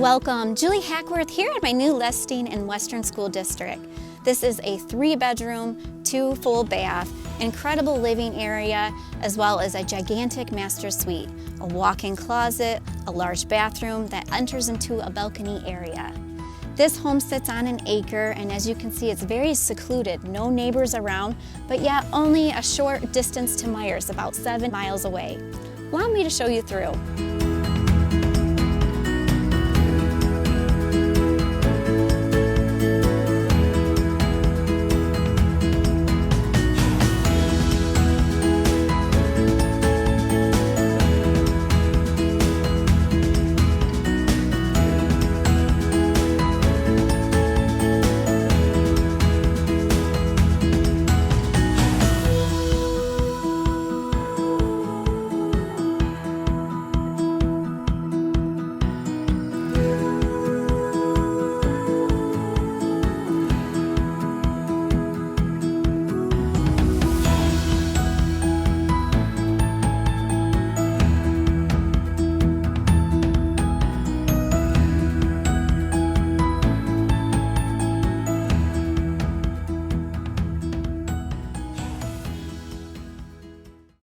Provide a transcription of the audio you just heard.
Welcome, Julie Hackworth here at my new listing in Western School District. This is a 3-bedroom, 2 full bath, incredible living area, as well as a gigantic master suite, a walk-in closet, a large bathroom that enters into a balcony area. This home sits on an acre, and as you can see, it's very secluded, no neighbors around, but yet only a short distance to Meijer's, about 7 miles away. Allow me to show you through.